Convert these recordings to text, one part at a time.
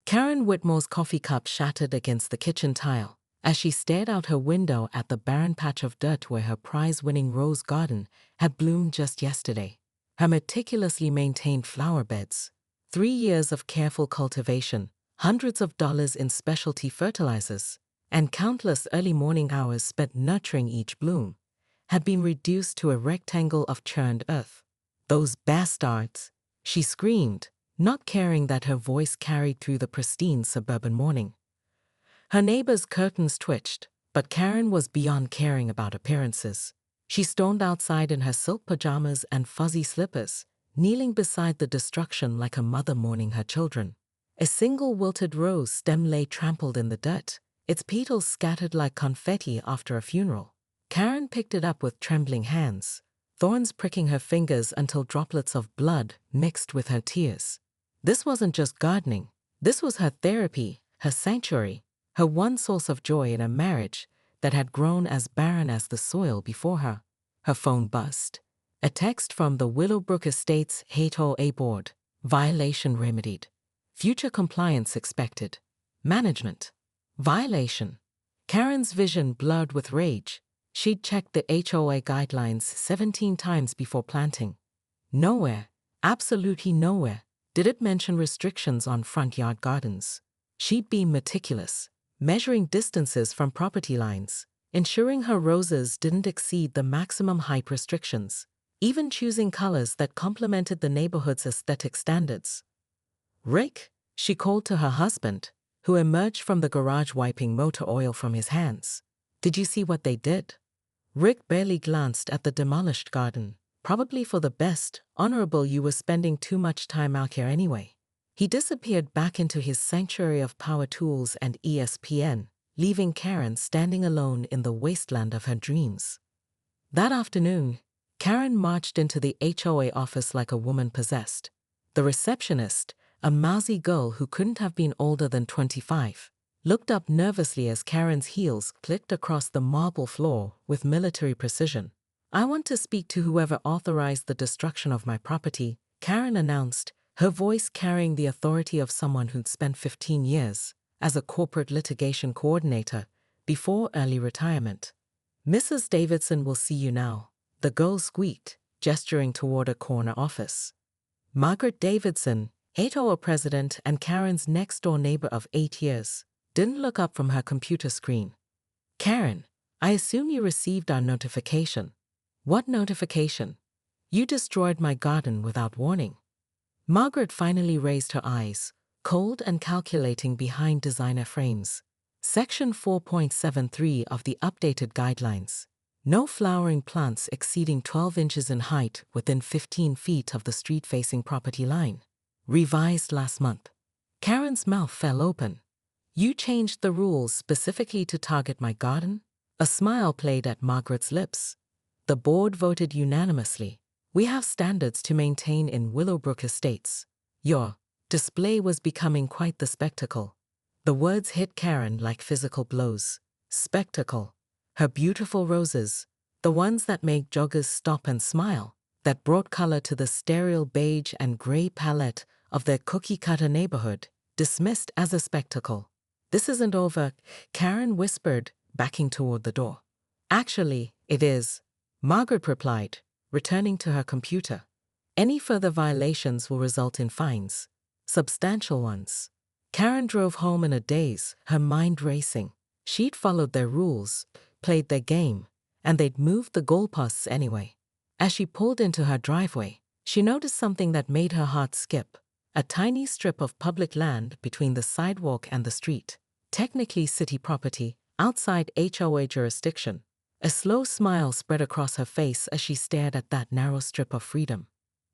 Karen Whitmore's coffee cup shattered against the kitchen tile as she stared out her window at the barren patch of dirt where her prize-winning rose garden had bloomed just yesterday. Her meticulously maintained flower beds, 3 years of careful cultivation, hundreds of dollars in specialty fertilizers, and countless early morning hours spent nurturing each bloom, had been reduced to a rectangle of churned earth. "Those bastards!" she screamed, not caring that her voice carried through the pristine suburban morning. Her neighbor's curtains twitched, but Karen was beyond caring about appearances. She stormed outside in her silk pajamas and fuzzy slippers, kneeling beside the destruction like a mother mourning her children. A single wilted rose stem lay trampled in the dirt, its petals scattered like confetti after a funeral. Karen picked it up with trembling hands, thorns pricking her fingers until droplets of blood mixed with her tears. This wasn't just gardening. This was her therapy, her sanctuary, her one source of joy in a marriage that had grown as barren as the soil before her. Her phone buzzed. A text from the Willowbrook Estates HOA board. Violation remedied. Future compliance expected. Management. Violation. Karen's vision blurred with rage. She'd checked the HOA guidelines 17 times before planting. Nowhere, absolutely nowhere, did it mention restrictions on front yard gardens. She'd been meticulous, measuring distances from property lines, ensuring her roses didn't exceed the maximum height restrictions, even choosing colors that complemented the neighborhood's aesthetic standards. "Rick," she called to her husband, who emerged from the garage wiping motor oil from his hands. "Did you see what they did?" Rick barely glanced at the demolished garden. "Probably for the best, Honorable, you were spending too much time out here anyway." He disappeared back into his sanctuary of power tools and ESPN, leaving Karen standing alone in the wasteland of her dreams. That afternoon, Karen marched into the HOA office like a woman possessed. The receptionist, a mousy girl who couldn't have been older than 25, looked up nervously as Karen's heels clicked across the marble floor with military precision. "I want to speak to whoever authorized the destruction of my property," Karen announced, her voice carrying the authority of someone who'd spent 15 years as a corporate litigation coordinator before early retirement. "Mrs. Davidson will see you now," the girl squeaked, gesturing toward a corner office. Margaret Davidson, HOA president and Karen's next-door neighbor of 8 years, didn't look up from her computer screen. "Karen, I assume you received our notification." "What notification?" "You destroyed my garden without warning." Margaret finally raised her eyes, cold and calculating behind designer frames. Section 4.73 of the updated guidelines. No flowering plants exceeding 12 inches in height within 15 feet of the street-facing property line. Revised last month. Karen's mouth fell open. "You changed the rules specifically to target my garden?" A smile played at Margaret's lips. "The board voted unanimously. We have standards to maintain in Willowbrook Estates. Your display was becoming quite the spectacle." The words hit Karen like physical blows. Spectacle. Her beautiful roses, the ones that make joggers stop and smile, that brought color to the sterile beige and gray palette of their cookie-cutter neighborhood, dismissed as a spectacle. "This isn't over," Karen whispered, backing toward the door. "Actually, it is," Margaret replied, returning to her computer. "Any further violations will result in fines. Substantial ones." Karen drove home in a daze, her mind racing. She'd followed their rules, played their game, and they'd moved the goalposts anyway. As she pulled into her driveway, she noticed something that made her heart skip. A tiny strip of public land between the sidewalk and the street. Technically city property, outside HOA jurisdiction. A slow smile spread across her face as she stared at that narrow strip of freedom.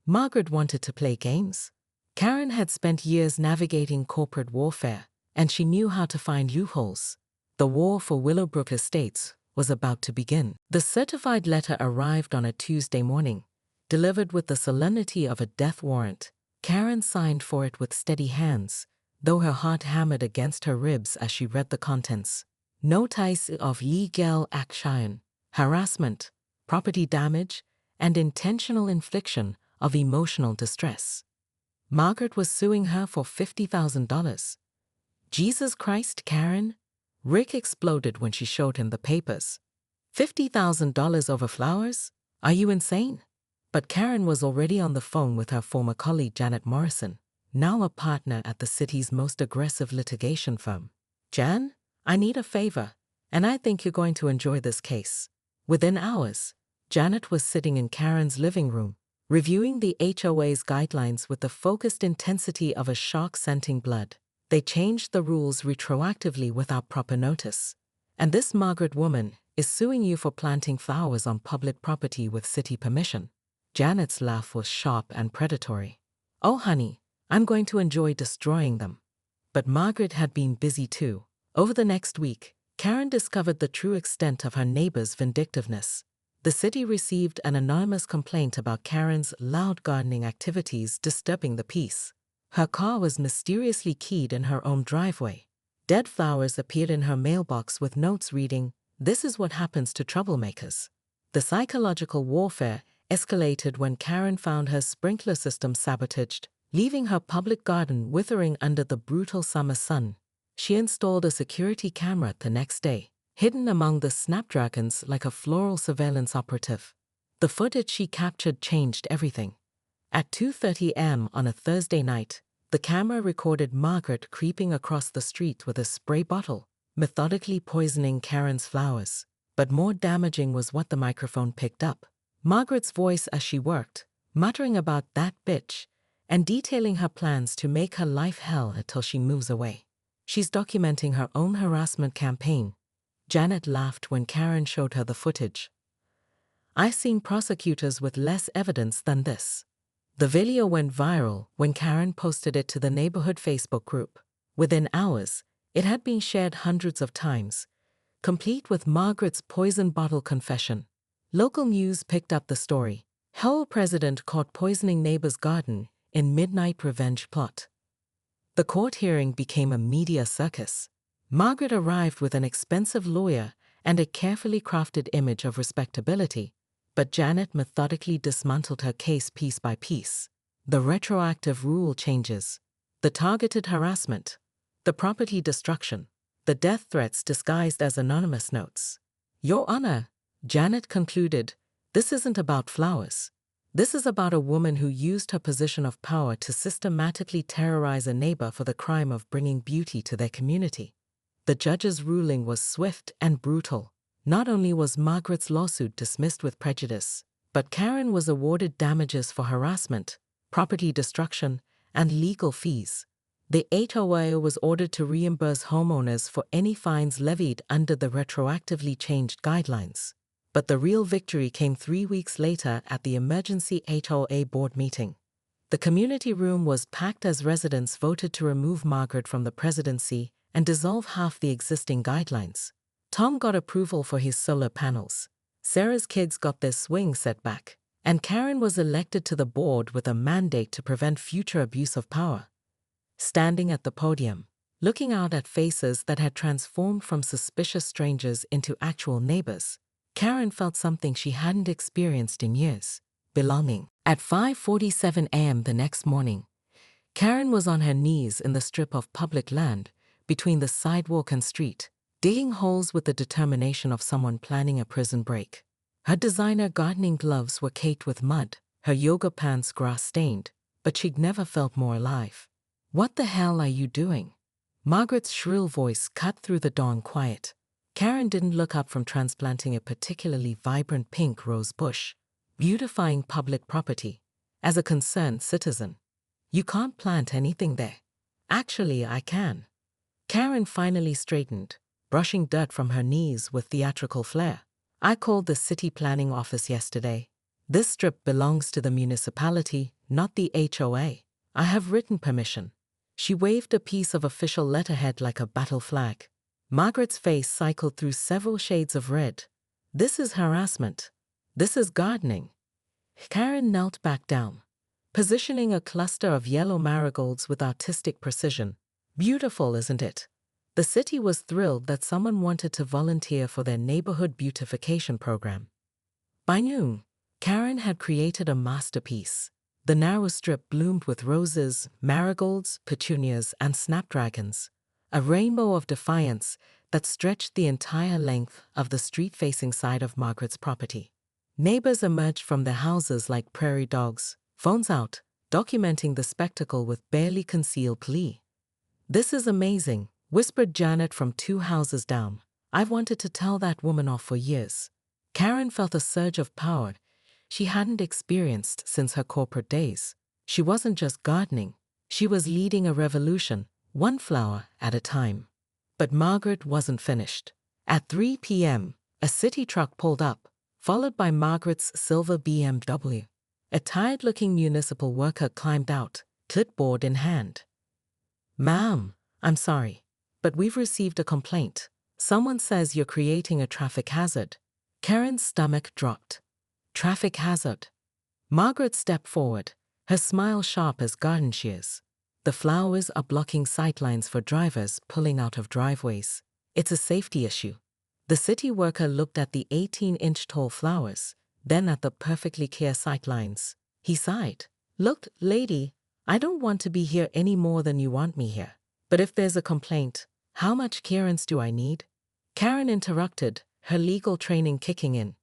Margaret wanted to play games. Karen had spent years navigating corporate warfare, and she knew how to find loopholes. The war for Willowbrook Estates was about to begin. The certified letter arrived on a Tuesday morning, delivered with the solemnity of a death warrant. Karen signed for it with steady hands, though her heart hammered against her ribs as she read the contents. Notice of legal action, harassment, property damage, and intentional infliction of emotional distress. Margaret was suing her for $50,000. Jesus Christ, Karen? Rick exploded when she showed him the papers. $50,000 over flowers? Are you insane? But Karen was already on the phone with her former colleague Janet Morrison, now a partner at the city's most aggressive litigation firm. Jan, I need a favor, and I think you're going to enjoy this case. Within hours, Janet was sitting in Karen's living room, reviewing the HOA's guidelines with the focused intensity of a shark scenting blood. They changed the rules retroactively without proper notice. And this Margaret woman is suing you for planting flowers on public property with city permission. Janet's laugh was sharp and predatory. Oh, honey, I'm going to enjoy destroying them. But Margaret had been busy too. Over the next week, Karen discovered the true extent of her neighbor's vindictiveness. The city received an anonymous complaint about Karen's loud gardening activities disturbing the peace. Her car was mysteriously keyed in her own driveway. Dead flowers appeared in her mailbox with notes reading, "This is what happens to troublemakers." The psychological warfare escalated when Karen found her sprinkler system sabotaged, leaving her public garden withering under the brutal summer sun. She installed a security camera the next day, hidden among the snapdragons like a floral surveillance operative. The footage she captured changed everything. At 2:30 a.m. on a Thursday night, the camera recorded Margaret creeping across the street with a spray bottle, methodically poisoning Karen's flowers. But more damaging was what the microphone picked up. Margaret's voice as she worked, muttering about "that bitch," and detailing her plans to make her life hell until she moves away. She's documenting her own harassment campaign. Janet laughed when Karen showed her the footage. I've seen prosecutors with less evidence than this. The video went viral when Karen posted it to the neighborhood Facebook group. Within hours, it had been shared hundreds of times, complete with Margaret's poison bottle confession. Local news picked up the story. HOA president caught poisoning neighbor's garden in midnight revenge plot. The court hearing became a media circus. Margaret arrived with an expensive lawyer and a carefully crafted image of respectability, but Janet methodically dismantled her case piece by piece. The retroactive rule changes, the targeted harassment, the property destruction, the death threats disguised as anonymous notes. Your Honor, Janet concluded, this isn't about flowers. This is about a woman who used her position of power to systematically terrorize a neighbor for the crime of bringing beauty to their community. The judge's ruling was swift and brutal. Not only was Margaret's lawsuit dismissed with prejudice, but Karen was awarded damages for harassment, property destruction, and legal fees. The HOA was ordered to reimburse homeowners for any fines levied under the retroactively changed guidelines. But the real victory came 3 weeks later at the emergency HOA board meeting. The community room was packed as residents voted to remove Margaret from the presidency and dissolve half the existing guidelines. Tom got approval for his solar panels. Sarah's kids got their swing set back. And Karen was elected to the board with a mandate to prevent future abuse of power. Standing at the podium, looking out at faces that had transformed from suspicious strangers into actual neighbors, Karen felt something she hadn't experienced in years: belonging. At 5:47 a.m. the next morning, Karen was on her knees in the strip of public land between the sidewalk and street, digging holes with the determination of someone planning a prison break. Her designer gardening gloves were caked with mud, her yoga pants grass-stained, but she'd never felt more alive. What the hell are you doing? Margaret's shrill voice cut through the dawn quiet. Karen didn't look up from transplanting a particularly vibrant pink rose bush, beautifying public property. As a concerned citizen, you can't plant anything there. Actually, I can. Karen finally straightened, brushing dirt from her knees with theatrical flair. I called the city planning office yesterday. This strip belongs to the municipality, not the HOA. I have written permission. She waved a piece of official letterhead like a battle flag. Margaret's face cycled through several shades of red. This is harassment. This is gardening. Karen knelt back down, positioning a cluster of yellow marigolds with artistic precision. Beautiful, isn't it? The city was thrilled that someone wanted to volunteer for their neighborhood beautification program. By noon, Karen had created a masterpiece. The narrow strip bloomed with roses, marigolds, petunias, and snapdragons. a rainbow of defiance that stretched the entire length of the street-facing side of Margaret's property. Neighbors emerged from their houses like prairie dogs, phones out, documenting the spectacle with barely concealed glee. "This is amazing," whispered Janet from 2 houses down. "I've wanted to tell that woman off for years." Karen felt a surge of power she hadn't experienced since her corporate days. She wasn't just gardening, she was leading a revolution, one flower at a time. But Margaret wasn't finished. At 3 p.m., a city truck pulled up, followed by Margaret's silver BMW. A tired-looking municipal worker climbed out, clipboard in hand. "Ma'am, I'm sorry, but we've received a complaint. Someone says you're creating a traffic hazard." Karen's stomach dropped. Traffic hazard. Margaret stepped forward, her smile sharp as garden shears. "The flowers are blocking sightlines for drivers pulling out of driveways. It's a safety issue." The city worker looked at the 18-inch tall flowers, then at the perfectly clear sightlines. He sighed. "Look, lady, I don't want to be here any more than you want me here. But if there's a complaint, how much clearance do I need?" Karen interrupted, her legal training kicking in.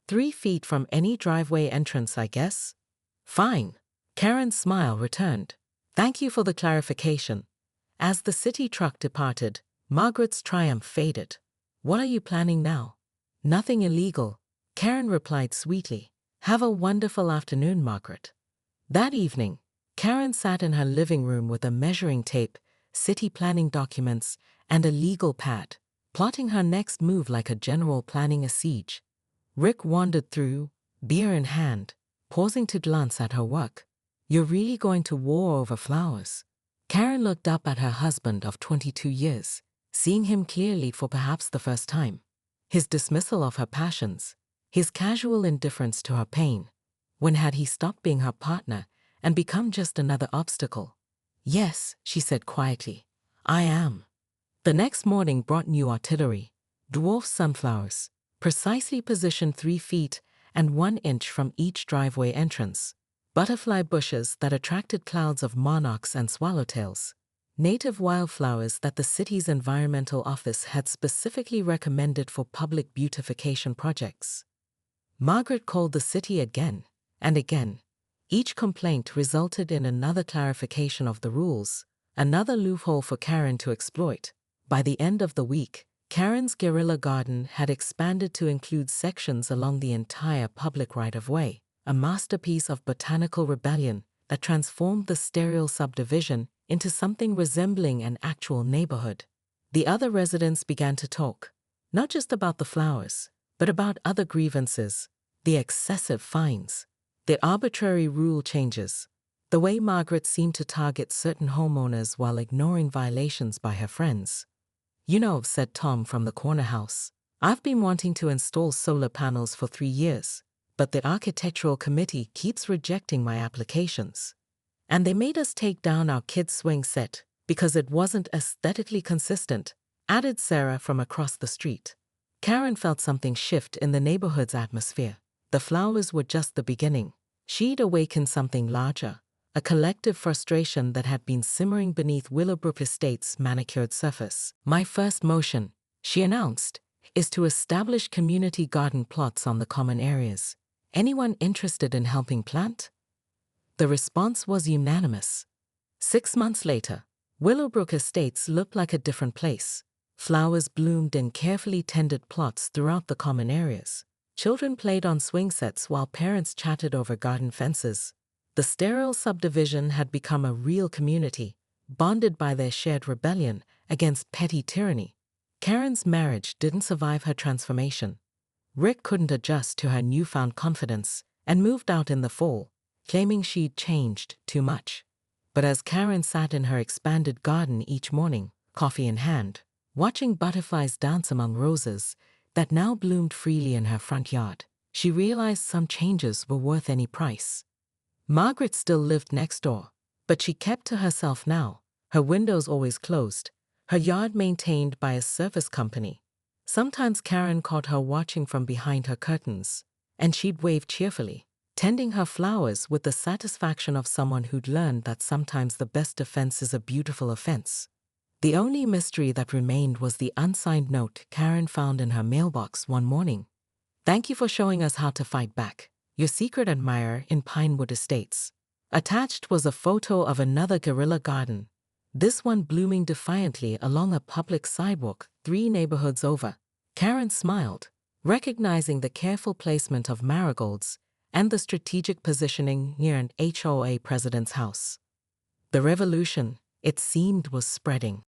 3 feet from any driveway entrance, I guess." "Fine." Karen's smile returned. "Thank you for the clarification." As the city truck departed, Margaret's triumph faded. "What are you planning now?" "Nothing illegal," Karen replied sweetly. "Have a wonderful afternoon, Margaret." That evening, Karen sat in her living room with a measuring tape, city planning documents, and a legal pad, plotting her next move like a general planning a siege. Rick wandered through, beer in hand, pausing to glance at her work. "You're really going to war over flowers?" Karen looked up at her husband of 22 years, seeing him clearly for perhaps the first time. His dismissal of her passions, his casual indifference to her pain. When had he stopped being her partner and become just another obstacle? "Yes," she said quietly, "I am." The next morning brought new artillery. Dwarf sunflowers, precisely positioned 3 feet and 1 inch from each driveway entrance. Butterfly bushes that attracted clouds of monarchs and swallowtails. Native wildflowers that the city's environmental office had specifically recommended for public beautification projects. Margaret called the city again and again. Each complaint resulted in another clarification of the rules, another loophole for Karen to exploit. By the end of the week, Karen's guerrilla garden had expanded to include sections along the entire public right-of-way, a masterpiece of botanical rebellion that transformed the sterile subdivision into something resembling an actual neighborhood. The other residents began to talk, not just about the flowers, but about other grievances, the excessive fines, the arbitrary rule changes, the way Margaret seemed to target certain homeowners while ignoring violations by her friends. "You know," said Tom from the corner house, "I've been wanting to install solar panels for 3 years, but the architectural committee keeps rejecting my applications. And they made us take down our kids' swing set because it wasn't aesthetically consistent," added Sarah from across the street. Karen felt something shift in the neighborhood's atmosphere. The flowers were just the beginning. She'd awakened something larger, a collective frustration that had been simmering beneath Willowbrook Estate's manicured surface. "My first motion," she announced, "is to establish community garden plots on the common areas. Anyone interested in helping plant?" The response was unanimous. 6 months later, Willowbrook Estates looked like a different place. Flowers bloomed in carefully tended plots throughout the common areas. Children played on swing sets while parents chatted over garden fences. The sterile subdivision had become a real community, bonded by their shared rebellion against petty tyranny. Karen's marriage didn't survive her transformation. Rick couldn't adjust to her newfound confidence and moved out in the fall, claiming she'd changed too much. But as Karen sat in her expanded garden each morning, coffee in hand, watching butterflies dance among roses that now bloomed freely in her front yard, she realized some changes were worth any price. Margaret still lived next door, but she kept to herself now, her windows always closed, her yard maintained by a service company. Sometimes Karen caught her watching from behind her curtains, and she'd wave cheerfully, tending her flowers with the satisfaction of someone who'd learned that sometimes the best defense is a beautiful offense. The only mystery that remained was the unsigned note Karen found in her mailbox one morning. "Thank you for showing us how to fight back. Your secret admirer in Pinewood Estates." Attached was a photo of another guerrilla garden, this one blooming defiantly along a public sidewalk 3 neighborhoods over. Karen smiled, recognizing the careful placement of marigolds and the strategic positioning near an HOA president's house. The revolution, it seemed, was spreading.